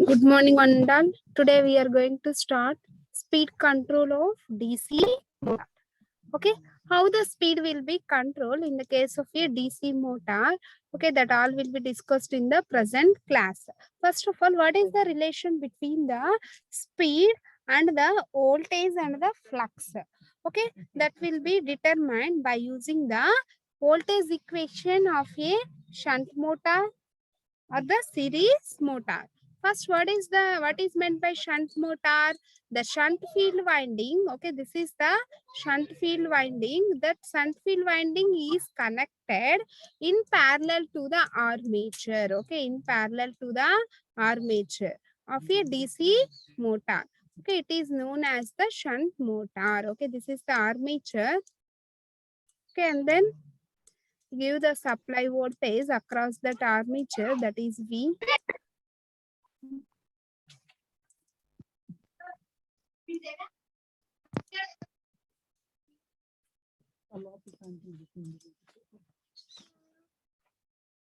Good morning, Vandal. Today we are going to start speed control of DC motor. Okay, how the speed will be controlled in the case of a DC motor. Okay, that all will be discussed in the present class. First of all, what is the relation between the speed and the voltage and the flux? Okay, that will be determined by using the voltage equation of a shunt motor or the series motor. First, what is meant by shunt motor? The shunt field winding. Okay, this is the shunt field winding. That shunt field winding is connected in parallel to the armature. Okay, in parallel to the armature of a DC motor. Okay, it is known as the shunt motor. Okay, this is the armature. Okay, and then give the supply voltage across that armature, that is V.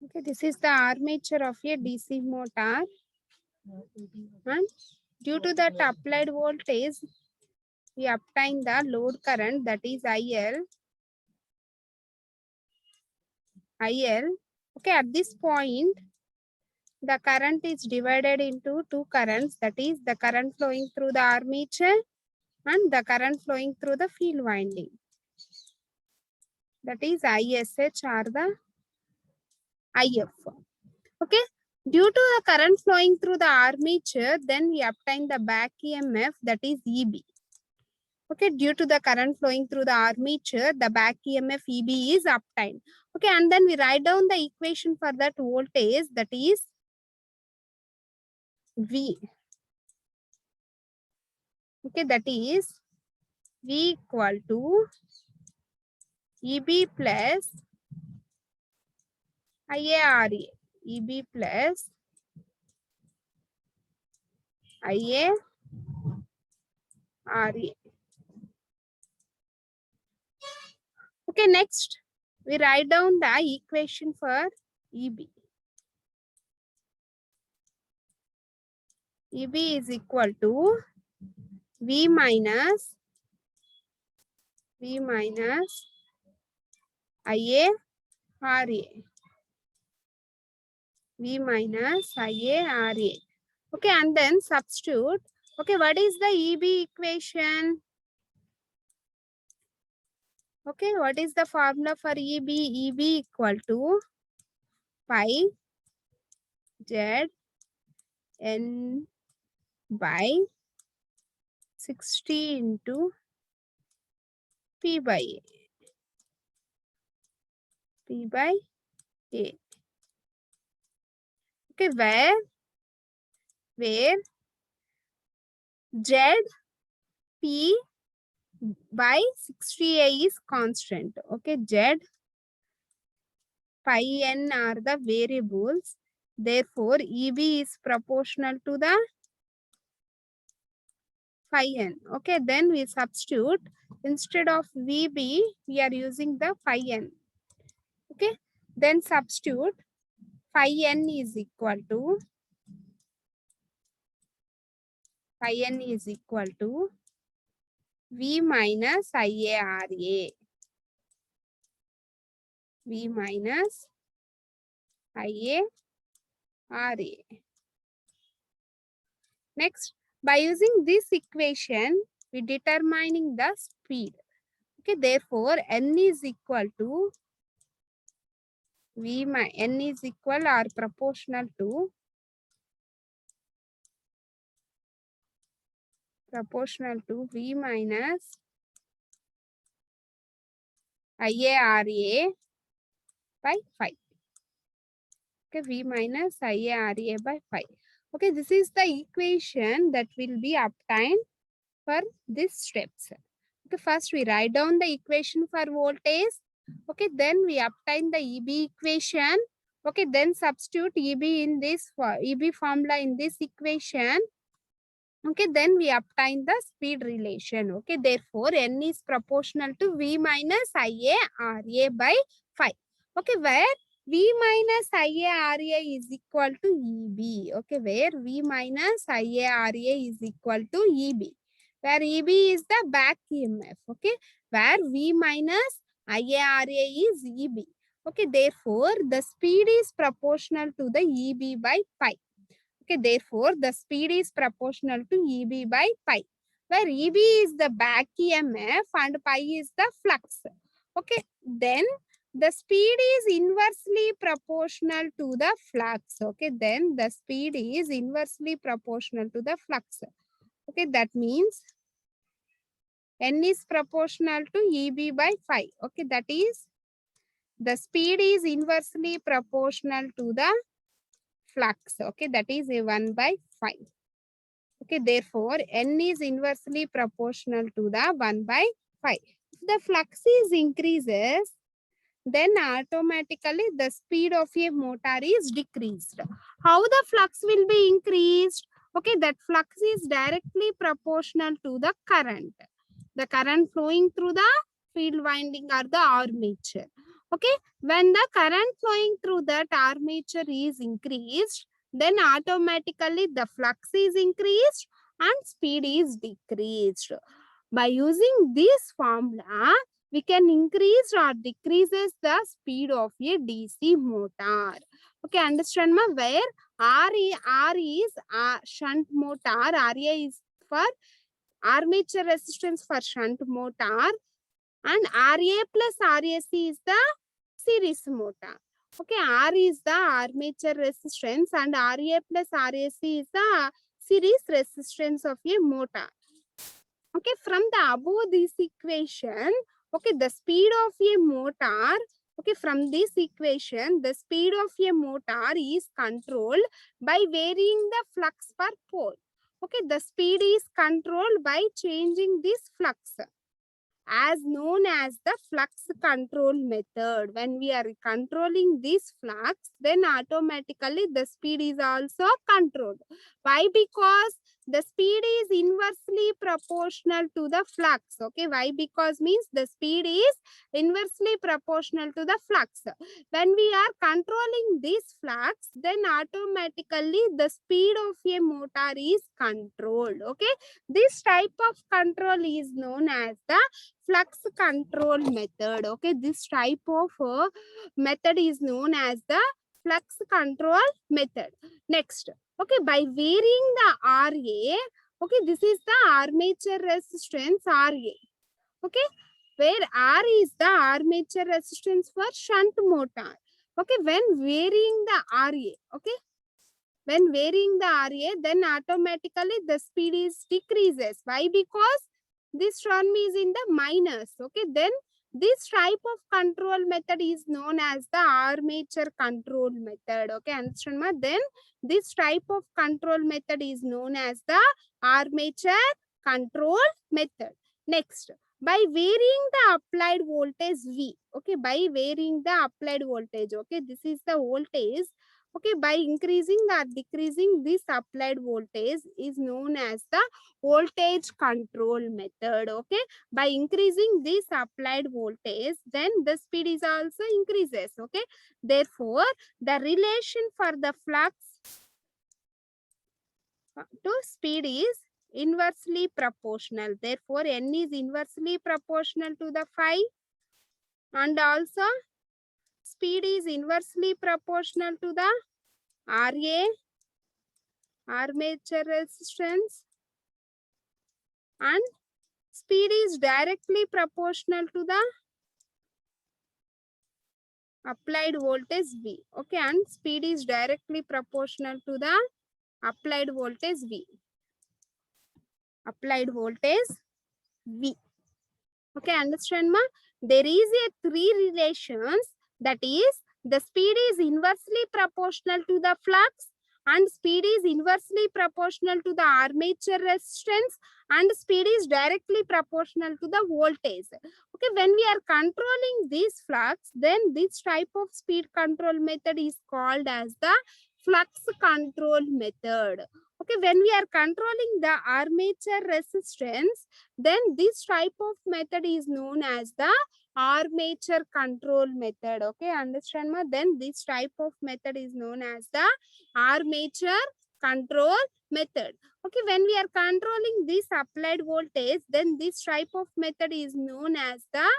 Okay, this is the armature of a DC motor, and due to that applied voltage, we obtain the load current, that is IL. Okay, at this point, the current is divided into two currents, that is the current flowing through the armature and the current flowing through the field winding. That is ISH or the IF. Okay, due to the current flowing through the armature, then we obtain the back EMF, that is EB. Okay, due to the current flowing through the armature, the back EMF EB is obtained. Okay, and then we write down the equation for that voltage, that is V. Okay, that is V equal to EB plus IARA. EB plus IARA. Okay, next we write down the equation for EB. EB is equal to V minus IARA. V minus IARA. Okay, and then substitute. Okay, what is the EB equation? Okay, what is the formula for EB? EB equal to pi Z N by 60 into P by A. P by A. Okay, where Z P by 60A is constant. Okay, Z, pi n are the variables. Therefore, EB is proportional to the phi n. Okay, then we substitute. Instead of VB, we are using the phi n. Okay, then substitute. Phi n is equal to V minus IARA. V minus IARA. Next, by using this equation, we determining the speed. Okay, therefore, N is equal to N is equal or proportional to V minus IARA by 5. Okay, V minus IARA by 5. Okay, this is the equation that will be obtained for these steps. Okay, first we write down the equation for voltage. Okay, then we obtain the EB equation. Okay, then substitute EB in this EB formula in this equation. Okay, then we obtain the speed relation. Okay, therefore N is proportional to V minus IARA by 5. Okay, where V minus IARA is equal to EB. Okay, where V minus IARA is equal to EB. Where EB is the back EMF. Okay, where V minus IARA is EB. Okay, therefore, the speed is proportional to the EB by pi. Okay, therefore, the speed is proportional to EB by pi, where EB is the back EMF and pi is the flux. Okay, then the speed is inversely proportional to the flux. Okay, then the speed is inversely proportional to the flux. Okay, that means N is proportional to EB by phi. Okay, that is the speed is inversely proportional to the flux. Okay, that is a 1 by 5. Okay, therefore, N is inversely proportional to the 1 by 5. If the flux is increases, then automatically the speed of a motor is decreased. How the flux will be increased? Okay, that flux is directly proportional to the current. The current flowing through the field winding or the armature. Okay, when the current flowing through that armature is increased, then automatically the flux is increased and speed is decreased. By using this formula, we can increase or decreases the speed of a DC motor. Okay, understand ma? Where R is shunt motor, RA is for armature resistance for shunt motor, and RA plus RAC is the series motor. Okay, R is the armature resistance and RA plus RAC is the series resistance of a motor. Okay, from the above this equation, okay, the speed of a motor, okay, from this equation, the speed of a motor is controlled by varying the flux per pole. Okay, the speed is controlled by changing this flux, as known as the flux control method. When we are controlling this flux, then automatically the speed is also controlled. Why? Because the speed is inversely proportional to the flux. Okay, why? Because means the speed is inversely proportional to the flux. When we are controlling this flux, then automatically the speed of a motor is controlled. Okay, this type of control is known as the flux control method. Okay, this type of method is known as the flux control method. Next, okay, by varying the RA, okay, this is the armature resistance RA. Okay, where R is the armature resistance for shunt motor. Okay, when varying the RA, okay, when varying the RA, then automatically the speed is decreases. Why? Because this term is in the minus. Okay, then this type of control method is known as the armature control method. Okay, understand ma? Then this type of control method is known as the armature control method. Next, by varying the applied voltage V. Okay, by varying the applied voltage. Okay, this is the voltage. Okay, by increasing or decreasing this applied voltage is known as the voltage control method. Okay, by increasing this applied voltage, then the speed is also increases. Okay, therefore the relation for the flux to speed is inversely proportional. Therefore N is inversely proportional to the phi, and also speed is inversely proportional to the RA, armature resistance, and speed is directly proportional to the applied voltage V. Okay, and speed is directly proportional to the applied voltage V. Applied voltage V. Okay, understand ma? There is a three relations, that is the speed is inversely proportional to the flux, and speed is inversely proportional to the armature resistance, and speed is directly proportional to the voltage. Okay, when we are controlling this flux, then this type of speed control method is called as the flux control method. Okay, when we are controlling the armature resistance, then this type of method is known as the armature control method. Okay, understand ma? Then this type of method is known as the armature control method. Okay, when we are controlling this applied voltage, then this type of method is known as the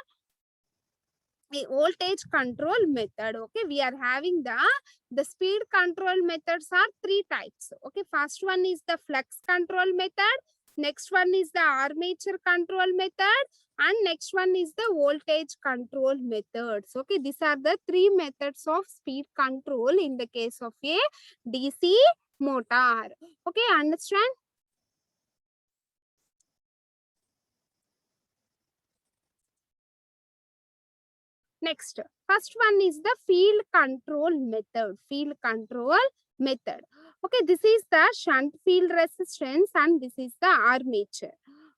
voltage control method. Okay, we are having the speed control methods are three types. Okay, first one is the flux control method, next one is the armature control method, and next one is the voltage control methods. Okay, these are the three methods of speed control in the case of a DC motor. Okay, understand? Next, first one is the field control method. Field control method. Okay, this is the shunt field resistance and this is the armature.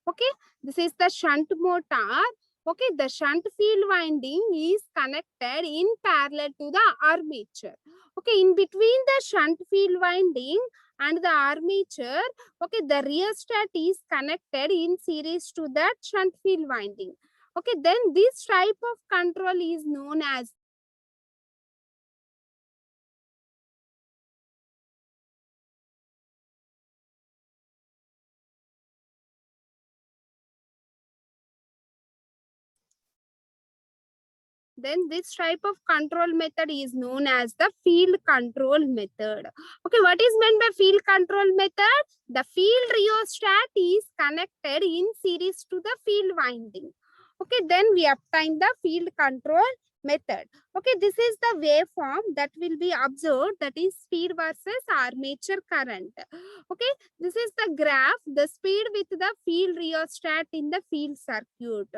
Okay, this is the shunt motor. Okay, the shunt field winding is connected in parallel to the armature. Okay, in between the shunt field winding and the armature, okay, the rheostat is connected in series to that shunt field winding. Okay, then this type of control is known as this type of control method is known as the field control method. Okay, what is meant by field control method? The field rheostat is connected in series to the field winding. Okay, then we obtain the field control method. Okay, this is the waveform that will be observed, that is speed versus armature current. Okay, this is the graph, the speed with the field rheostat in the field circuit,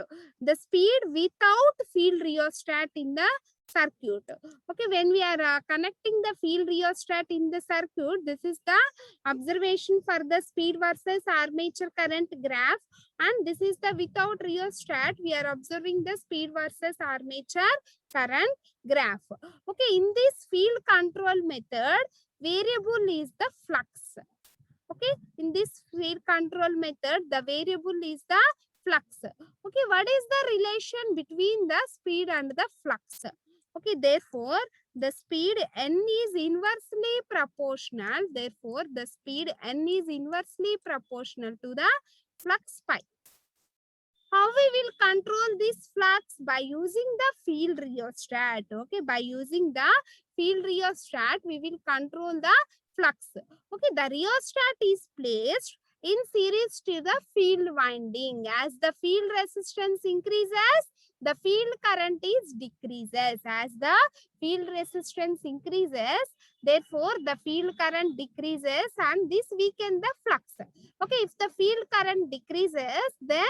the speed without field rheostat in the circuit. Okay, when we are connecting the field rheostat in the circuit, this is the observation for the speed versus armature current graph, and this is the without rheostat, we are observing the speed versus armature current graph. Okay, in this field control method, variable is the flux. Okay, in this field control method, the variable is the flux. Okay, what is the relation between the speed and the flux? Okay, therefore the speed n is inversely proportional. Therefore the speed n is inversely proportional to the flux pi. How we will control this flux? By using the field rheostat. Okay, by using the field rheostat, we will control the flux. Okay, the rheostat is placed in series to the field winding. As the field resistance increases, the field current is decreases. As the field resistance increases, therefore the field current decreases, and this weaken the flux. Okay, if the field current decreases, then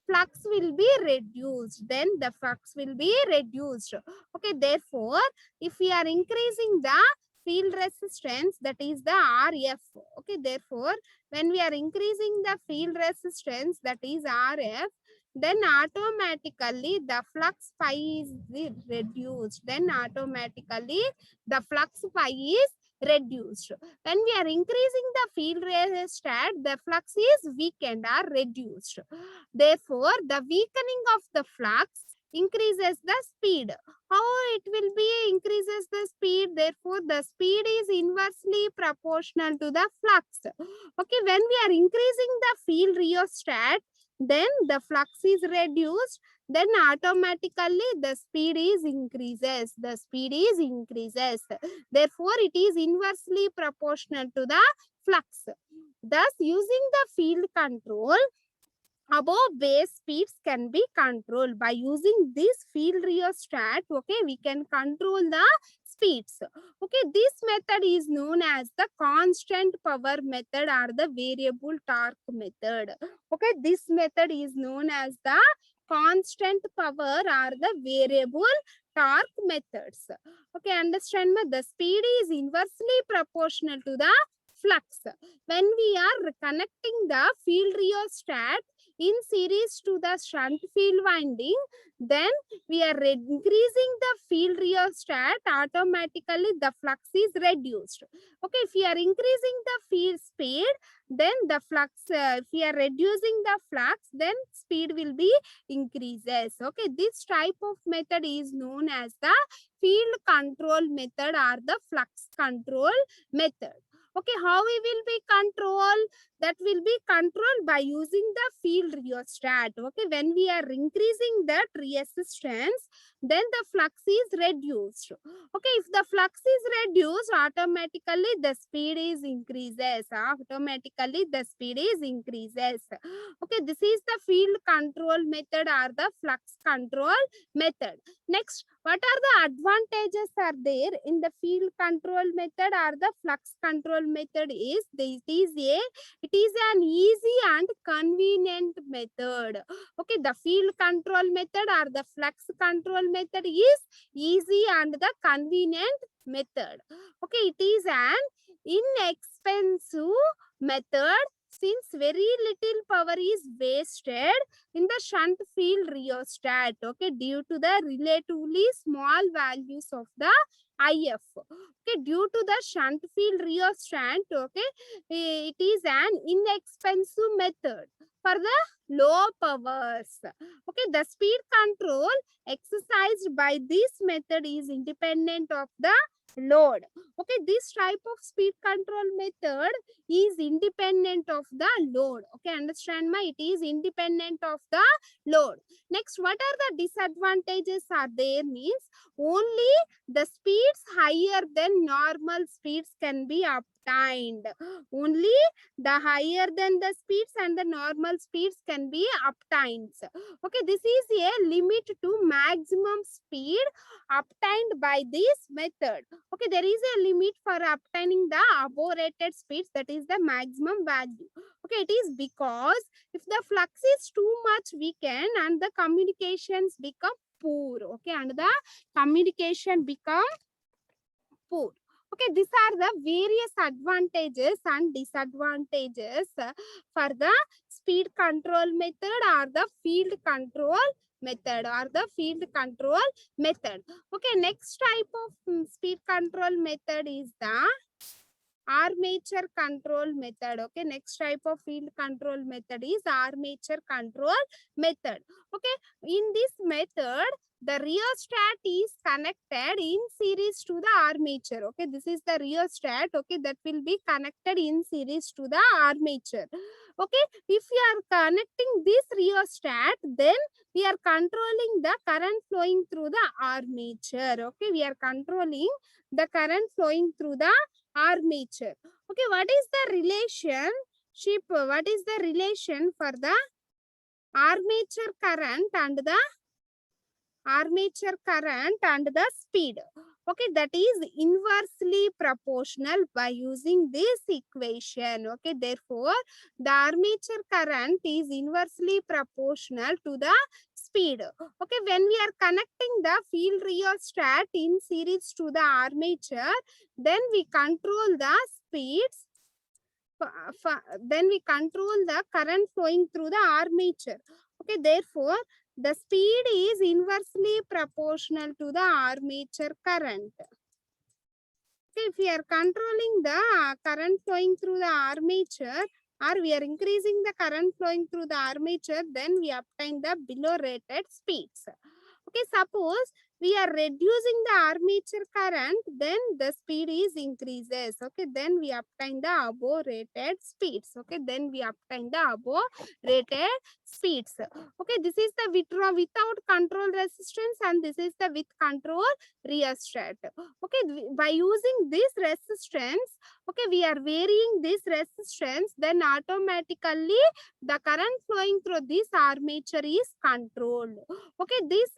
flux will be reduced. Then the flux will be reduced. Okay, therefore if we are increasing the field resistance, that is the RF. Okay, therefore when we are increasing the field resistance, that is RF, then automatically the flux pi is reduced. Then automatically the flux pi is reduced. When we are increasing the field rheostat, the flux is weakened or reduced. Therefore, the weakening of the flux increases the speed. How it will be increases the speed? Therefore, the speed is inversely proportional to the flux. Okay, when we are increasing the field rheostat, then the flux is reduced, then automatically the speed is increases. The speed is increases. Therefore, it is inversely proportional to the flux. Thus, using the field control, above base speeds can be controlled. By using this field rheostat, okay, we can control the speeds. Okay, this method is known as the constant power method or the variable torque method. Okay, this method is known as the constant power or the variable torque methods. Okay, understand me? The speed is inversely proportional to the flux. When we are connecting the field rheostat, in series to the shunt field winding, then we are increasing the field rheostat, automatically the flux is reduced. Okay, if you are increasing the field speed, then the flux, if we are reducing the flux, then speed will be increases. Okay, this type of method is known as the field control method or the flux control method. Okay, how we will be control? That will be controlled by using the field rheostat. Okay, when we are increasing that resistance, then the flux is reduced. Okay, if the flux is reduced, automatically the speed is increases. Automatically the speed is increases. Okay, this is the field control method or the flux control method. Next, what are the advantages are there in the field control method or the flux control method? Is this is it is an easy and convenient method. Okay, the field control method or the flux control method is easy and the convenient method. Okay, it is an inexpensive method since very little power is wasted in the shunt field rheostat. Okay, due to the relatively small values of the IF. Okay, due to the shunt field rheostat, okay, it is an inexpensive method for the low powers. Okay, the speed control exercised by this method is independent of the load. Okay, this type of speed control method is independent of the load. Okay, understand my? It is independent of the load. Next, what are the disadvantages are there? Means only the speeds higher than normal speeds can be obtained. Only the higher than the speeds and the normal speeds can be obtained. Okay, this is a limit to maximum speed obtained by this method. Okay, there is a limit for obtaining the above rated speeds, that is the maximum value. Okay, it is because if the flux is too much weakened and the communications become poor. Okay, and the communication become poor. Okay, these are the various advantages and disadvantages for the speed control method or the field control method or the field control method. Okay, next type of speed control method is the armature control method. Okay, next type of field control method is armature control method. Okay, in this method the rheostat is connected in series to the armature. Okay, this is the rheostat. Okay, that will be connected in series to the armature. Okay, if you are connecting this rheostat, then we are controlling the current flowing through the armature. Okay, we are controlling the current flowing through the armature. Okay, what is the relationship? What is the relation for the armature current and the speed? Okay, that is inversely proportional by using this equation. Okay, therefore the armature current is inversely proportional to the speed. Okay, when we are connecting the field rheostat in series to the armature, then we control the speeds. Then we control the current flowing through the armature. Okay, therefore the speed is inversely proportional to the armature current. Okay, if we are controlling the current flowing through the armature, or we are increasing the current flowing through the armature, then we obtain the below rated speeds. Okay, suppose we are reducing the armature current, then the speed is increases. Okay, then we obtain the above rated speeds. Okay, then we obtain the above rated speeds. Okay, this is the without control resistance and this is the with control rheostat. Okay, by using this resistance, okay, we are varying this resistance, then automatically the current flowing through this armature is controlled. Okay, this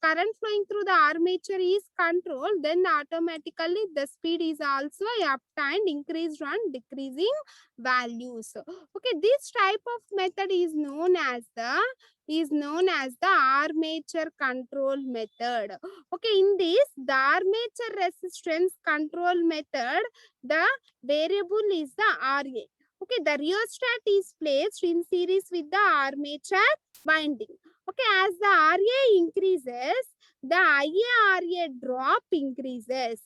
current flowing through the armature is controlled, then automatically the speed is also obtained, increased and decreasing values. Okay, this type of method is known as the armature control method. Okay, in this the armature resistance control method, the variable is the RA. Okay, the rheostat is placed in series with the armature winding. Okay, as the RA increases, the IARA drop increases.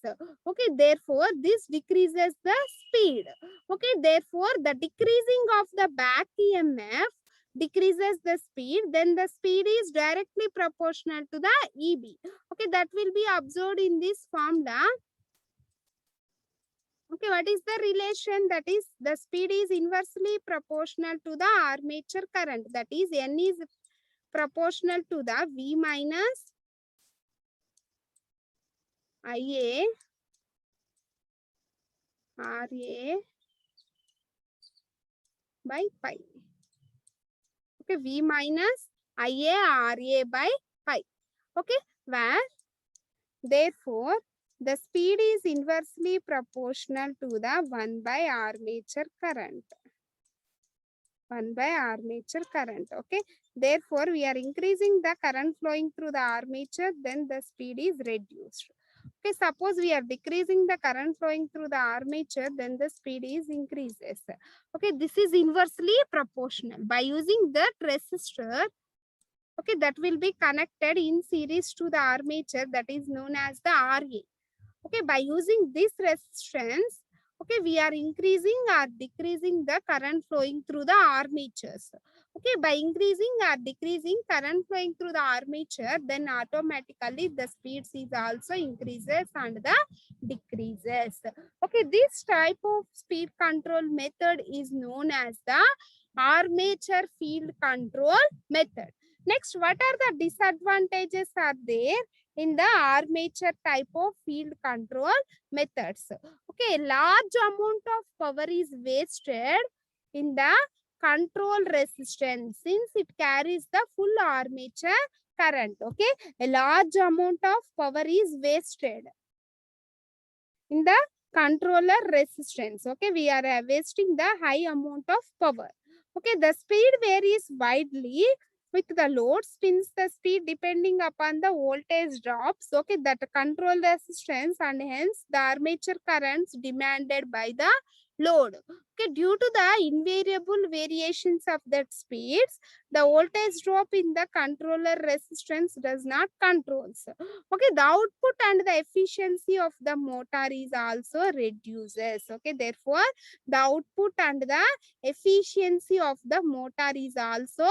Okay, therefore, this decreases the speed. Okay, therefore, the decreasing of the back EMF decreases the speed, then the speed is directly proportional to the EB. Okay, that will be observed in this formula. Okay, what is the relation? That is, the speed is inversely proportional to the armature current. That is, N is proportional to the V minus IA RA by pi. Okay, V minus IA RA by pi. Okay, where therefore the speed is inversely proportional to the 1 by armature current. 1 by armature current. Okay, therefore we are increasing the current flowing through the armature, then the speed is reduced. Okay, suppose we are decreasing the current flowing through the armature, then the speed is increases. Okay, this is inversely proportional. By using that resistor, okay, that will be connected in series to the armature, that is known as the RA. Okay, by using this resistance, okay, we are increasing or decreasing the current flowing through the armatures. Okay, by increasing or decreasing current flowing through the armature, then automatically the speeds is also increases and the decreases. Okay, this type of speed control method is known as the armature field control method. Next, what are the disadvantages are there in the armature type of field control methods? Okay, large amount of power is wasted in the control resistance since it carries the full armature current. Okay, a large amount of power is wasted in the controller resistance. Okay, we are wasting the high amount of power. Okay, the speed varies widely with the load, spins the speed depending upon the voltage drops. Okay, that control resistance and hence the armature currents demanded by the load. Okay, due to the invariable variations of that speeds, the voltage drop in the controller resistance does not controls. Okay, the output and the efficiency of the motor is also reduces. Okay, therefore the output and the efficiency of the motor is also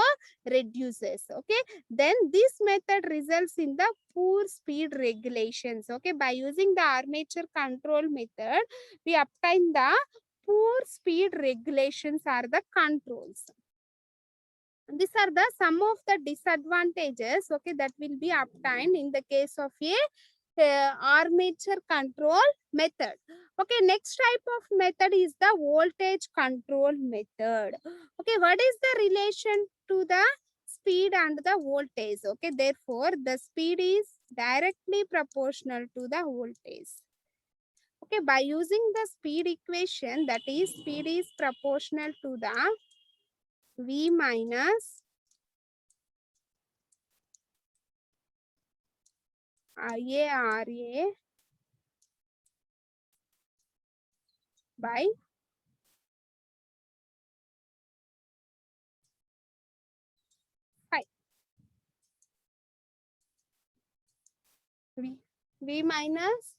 reduces. Okay, then this method results in the poor speed regulations. Okay, by using the armature control method, we obtain the poor speed regulations are the controls. These are the some of the disadvantages, okay, that will be obtained in the case of a armature control method. Okay, next type of method is the voltage control method. Okay, what is the relation to the speed and the voltage? Okay, therefore the speed is directly proportional to the voltage. Okay, by using the speed equation, that is speed is proportional to the V minus IARA by pi. V minus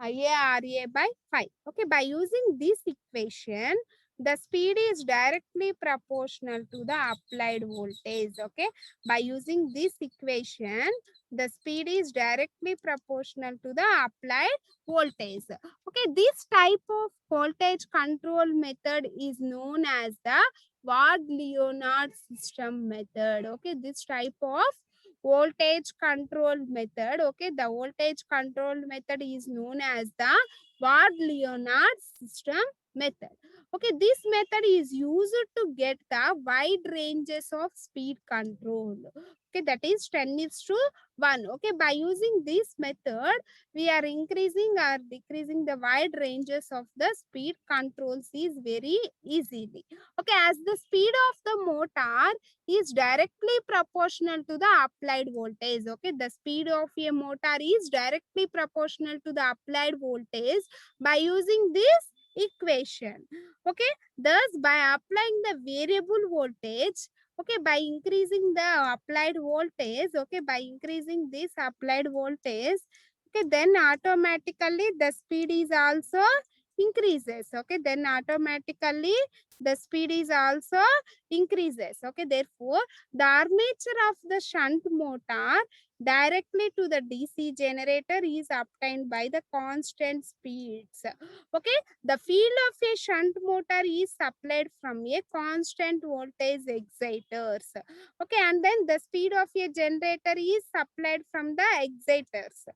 IARA by pi. Okay, by using this equation, the speed is directly proportional to the applied voltage. Okay, by using this equation, the speed is directly proportional to the applied voltage. Okay, this type of voltage control method is known as the Ward-Leonard system method. Okay, this type of voltage control method, okay, the voltage control method is known as the Ward-Leonard system method. Okay, this method is used to get the wide ranges of speed control. Okay, that is 10:1. Okay, by using this method, we are increasing or decreasing the wide ranges of the speed controls is very easily. Okay, as the speed of the motor is directly proportional to the applied voltage. Okay, the speed of a motor is directly proportional to the applied voltage. By using this, equation. Okay, thus by applying the variable voltage, okay, by increasing the applied voltage, okay, by increasing this applied voltage, okay, then automatically the speed is also increases. Okay, then automatically the speed is also increases. Okay, therefore the armature of the shunt motor directly to the DC generator is obtained by the constant speeds. Okay, the field of a shunt motor is supplied from a constant voltage exciters. Okay, and then the speed of a generator is supplied from the exciters.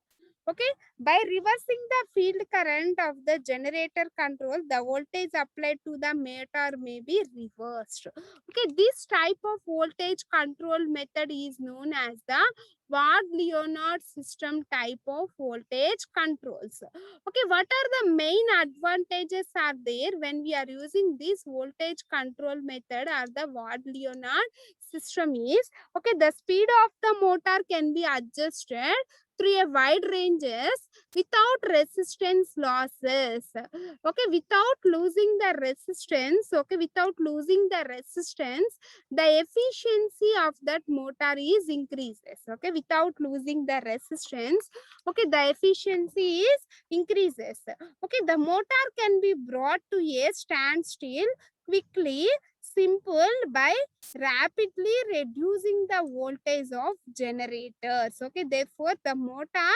Okay, by reversing the field current of the generator control, the voltage applied to the motor may be reversed. Okay, this type of voltage control method is known as the Ward-Leonard system type of voltage controls. Okay, what are the main advantages are there when we are using this voltage control method or the Ward-Leonard system is, okay, the speed of the motor can be adjusted through a wide ranges without resistance losses. Okay, without losing the resistance, okay, without losing the resistance, the efficiency of that motor is increases. Okay, without losing the resistance, okay, the efficiency is increases. Okay, the motor can be brought to a standstill quickly, simple, by rapidly reducing the voltage of generators. Okay, therefore the motor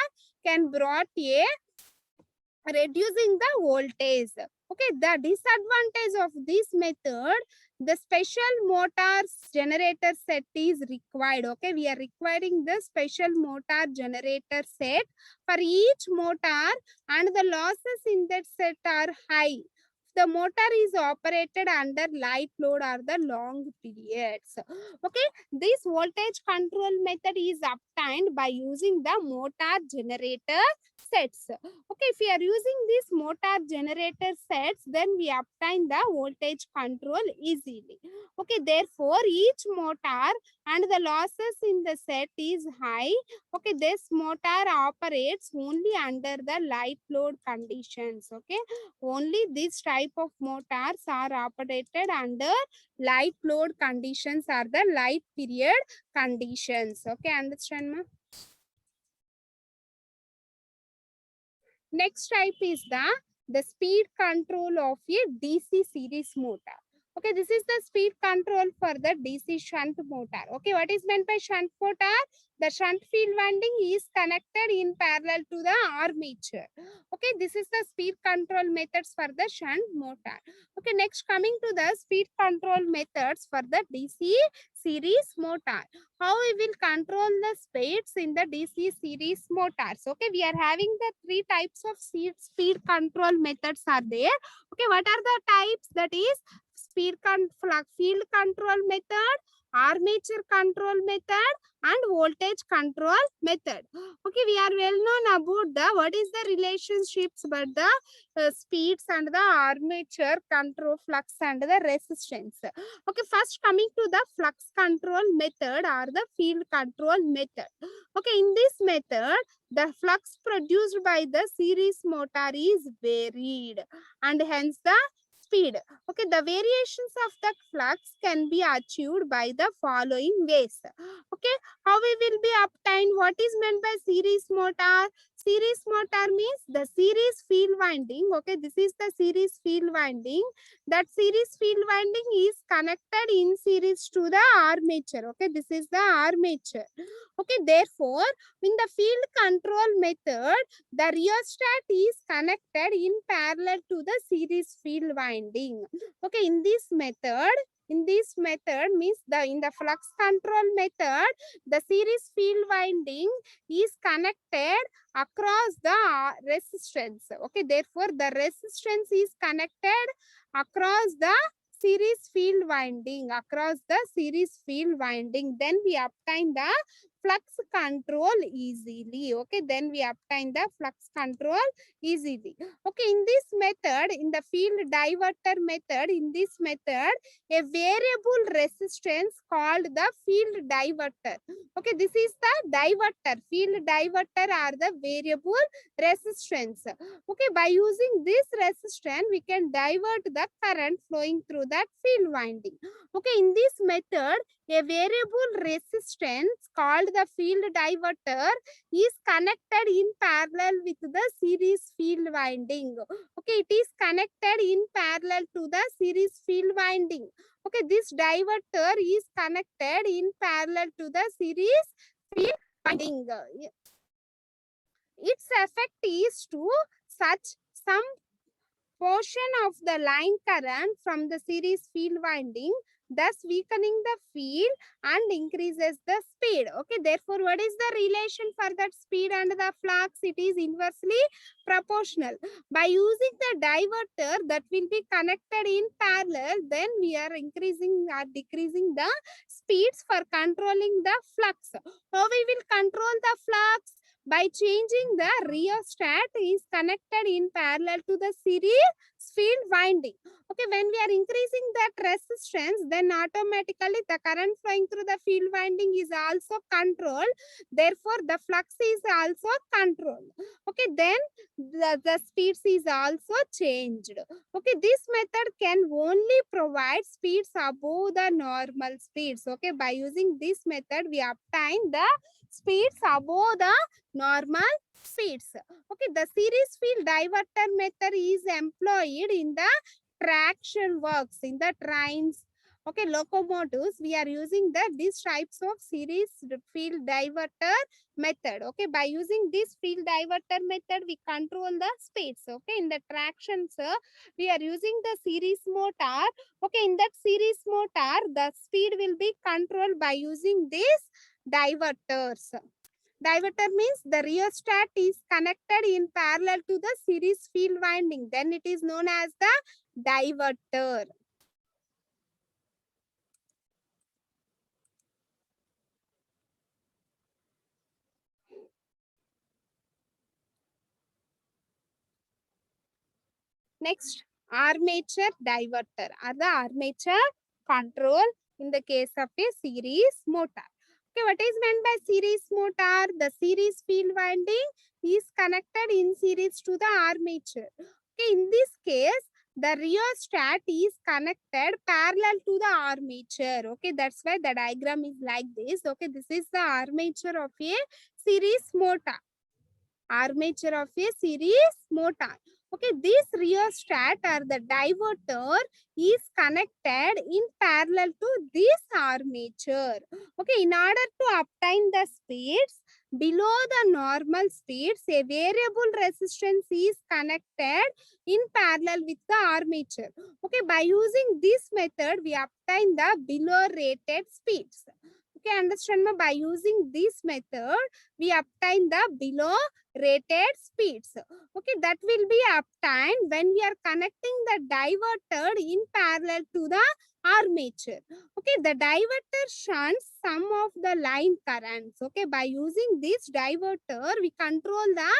can brought a reducing the voltage. Okay, the disadvantage of this method, the special motors generator set is required. Okay, we are requiring the special motor generator set for each motor, and the losses in that set are high. The motor is operated under light load or the long periods. Okay, this voltage control method is obtained by using the motor generator sets. Okay, if we are using this motor generator sets, then we obtain the voltage control easily. Okay, therefore each motor and the losses in the set is high. Okay, this motor operates only under the light load conditions. Okay, only this type of motors are operated under light load conditions or the light period conditions. Okay, understand, ma? Next type is the speed control of a DC series motor. Okay, this is the speed control for the DC shunt motor. Okay, what is meant by shunt motor? The shunt field winding is connected in parallel to the armature. Okay, this is the speed control methods for the shunt motor. Okay, next coming to the speed control methods for the DC series motor. How we will control the speeds in the DC series motors. Okay, we are having the three types of speed control methods are there. Okay, what are the types? That is field control method, armature control method, and voltage control method. Okay, we are well known about the what is the relationships but the speeds and the armature control flux and the resistance. Okay, first coming to the flux control method or the field control method. Okay, in this method, the flux produced by the series motor is varied and hence the speed. Okay, the variations of the flux can be achieved by the following ways. Okay, how we will be obtained? What is meant by series motor? Series motor means the series field winding. Okay, this is the series field winding. That series field winding is connected in series to the armature. Okay, this is the armature. Okay, therefore, in the field control method, the rheostat is connected in parallel to the series field winding. Okay, in this method means in the flux control method, the series field winding is connected across the resistance. Okay, therefore the resistance is connected across the series field winding, then we obtain the flux control easily. Okay, then we obtain the flux control easily. Okay, in this method, in the field diverter method, in this method, a variable resistance called the field diverter. Okay, this is the diverter. Field diverter are the variable resistance. Okay, by using this resistance, we can divert the current flowing through that field winding. Okay, in this method, a variable resistance called the field diverter is connected in parallel with the series field winding. Okay, it is connected in parallel to the series field winding. Okay, this diverter is connected in parallel to the series field winding. Its effect is to such some portion of the line current from the series field winding, thus weakening the field and increases the speed. Okay, therefore, what is the relation for that speed and the flux? It is inversely proportional. By using the diverter that will be connected in parallel, then we are increasing or decreasing the speeds for controlling the flux. How we will control the flux? By changing the rheostat is connected in parallel to the series field winding. Okay, when we are increasing that resistance, then automatically the current flowing through the field winding is also controlled. Therefore, the flux is also controlled. Okay, then the speeds is also changed. Okay, this method can only provide speeds above the normal speeds. Okay, by using this method, we obtain the speeds above the normal speeds. Okay, the series field diverter method is employed in the traction works, in the trains. Okay, locomotives, we are using these types of series field diverter method. Okay, by using this field diverter method, we control the speeds. Okay, in the traction, we are using the series motor. Okay, in that series motor, the speed will be controlled by using these diverters. Diverter means the rheostat is connected in parallel to the series field winding. Then it is known as the diverter. Next, armature diverter or the armature control in the case of a series motor. Okay, what is meant by series motor? The series field winding is connected in series to the armature. Okay, in this case, the rheostat is connected parallel to the armature. Okay, that's why the diagram is like this. Okay, this is the armature of a series motor. Armature of a series motor. Okay, this rheostat or the diverter is connected in parallel to this armature. Okay, in order to obtain the speeds below the normal speeds, a variable resistance is connected in parallel with the armature. Okay, by using this method, we obtain the below rated speeds. Okay, understand me? By using this method, we obtain the below rated speeds. Okay, that will be obtained when we are connecting the diverter in parallel to the armature. Okay, the diverter shunts some of the line currents. Okay, by using this diverter, we control the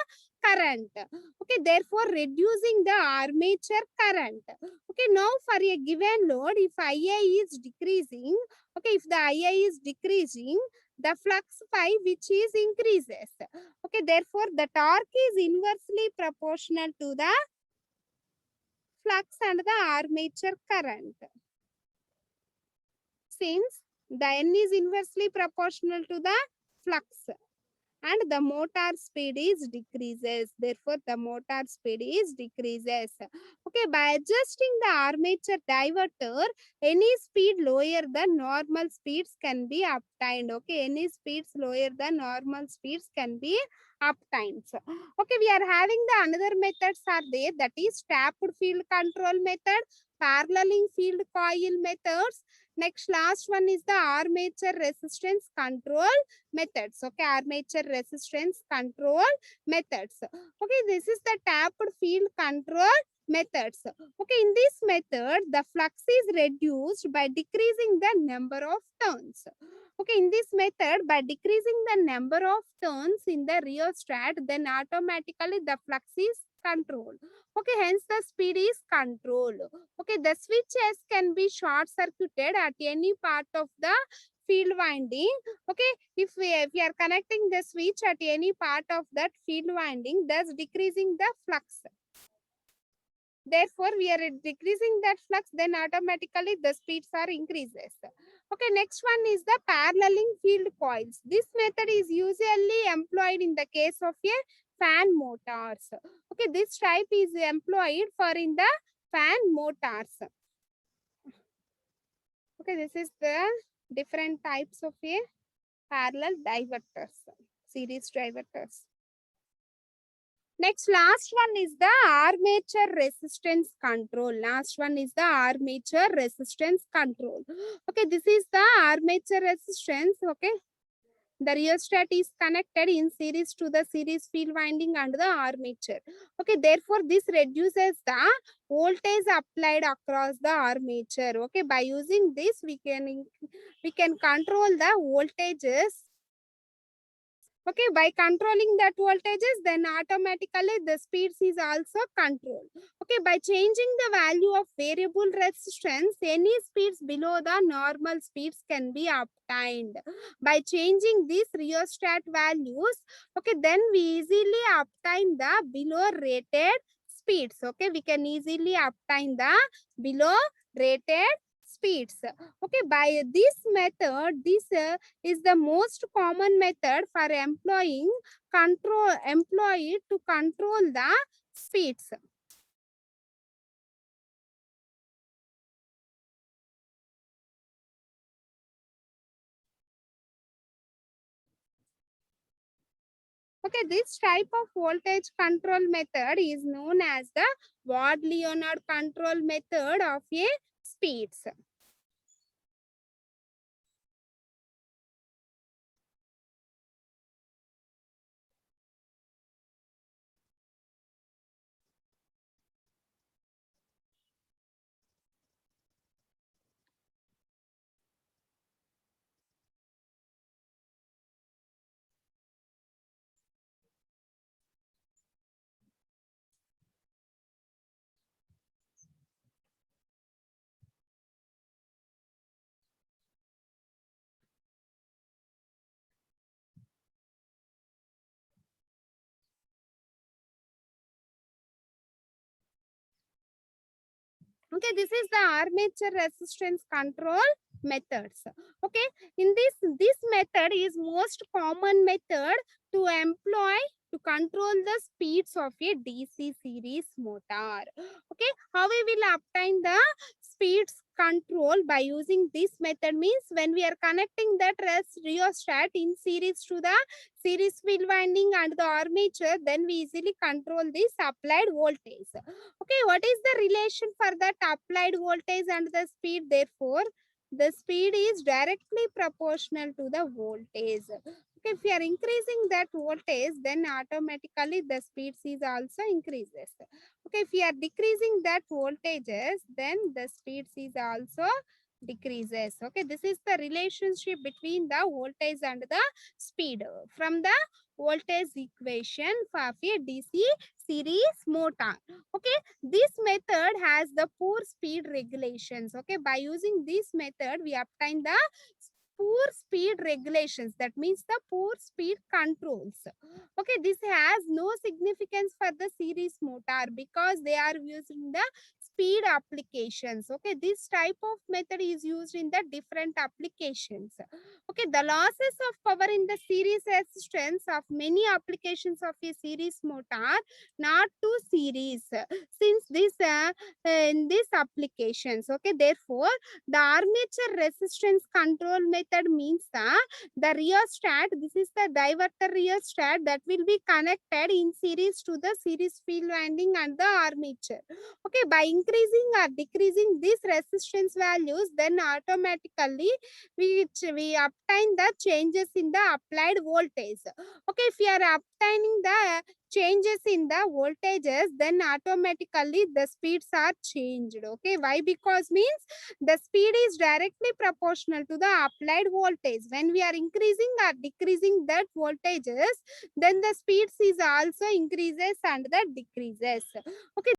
current. Okay, therefore reducing the armature current. Okay, now for a given load, if IA is decreasing, okay, if the IA is decreasing, the flux phi which is increases. Okay, therefore the torque is inversely proportional to the flux and the armature current. Since the N is inversely proportional to the flux and the motor speed is decreases, therefore the motor speed is decreases. Okay, by adjusting the armature diverter, any speed lower than normal speeds can be obtained. Okay, any speeds lower than normal speeds can be obtained. Okay, we are having the another methods are there, that is tapped field control method, paralleling field coil methods. Next, last one is the armature resistance control methods. Okay, armature resistance control methods. Okay, this is the tapped field control methods. Okay, in this method, the flux is reduced by decreasing the number of turns. Okay, in this method, by decreasing the number of turns in the rheostat, then automatically the flux is controlled. Okay, hence the speed is controlled. Okay, the switches can be short circuited at any part of the field winding. Okay, if we are connecting the switch at any part of that field winding, thus decreasing the flux. Therefore, we are decreasing that flux, then automatically the speeds are increases. Okay, next one is the paralleling field coils. This method is usually employed in the case of a fan motors. Okay, this type is employed for in the fan motors. Okay, this is the different types of a parallel diverters, series diverters. Next, last one is the armature resistance control. Last one is the armature resistance control. Okay, this is the armature resistance. Okay, the rheostat is connected in series to the series field winding and the armature. Okay, therefore, this reduces the voltage applied across the armature. Okay, by using this, we can control the voltages. Okay, by controlling that voltages, then automatically the speeds is also controlled. Okay, by changing the value of variable resistance, any speeds below the normal speeds can be obtained. By changing these rheostat values, okay, then we easily obtain the below rated speeds. Okay, we can easily obtain the below rated speeds. Okay, by this method, this is the most common method for employee to control the speeds. Okay, this type of voltage control method is known as the Ward-Leonard control method of a speeds. Okay, this is the armature resistance control methods. Okay, in this method is most common method to employ to control the speeds of a DC series motor. Okay, how we will obtain the speeds control by using this method means when we are connecting that rheostat in series to the series field winding and the armature, then we easily control this applied voltage. Okay, what is the relation for that applied voltage and the speed? Therefore, the speed is directly proportional to the voltage. Okay, if you are increasing that voltage, then automatically the speed is also increases. Okay, if you are decreasing that voltages, then the speed is also decreases. Okay, this is the relationship between the voltage and the speed from the voltage equation for a DC series motor. Okay, this method has the poor speed regulations. Okay, by using this method, we obtain the poor speed regulations. That means the poor speed controls. Okay, this has no significance for the series motor because they are using the speed applications. Okay, this type of method is used in the different applications. Okay, the losses of power in the series resistance of many applications of a series motor not to series since this in these applications. Okay, therefore the armature resistance control method means the rheostat, this is the diverter rheostat that will be connected in series to the series field winding and the armature. Okay, by increasing or decreasing these resistance values, then automatically we obtain the changes in the applied voltage. Okay, if you are obtaining the changes in the voltages, then automatically the speeds are changed. Okay, why? Because means the speed is directly proportional to the applied voltage. When we are increasing or decreasing that voltages, then the speeds is also increases and that decreases. Okay,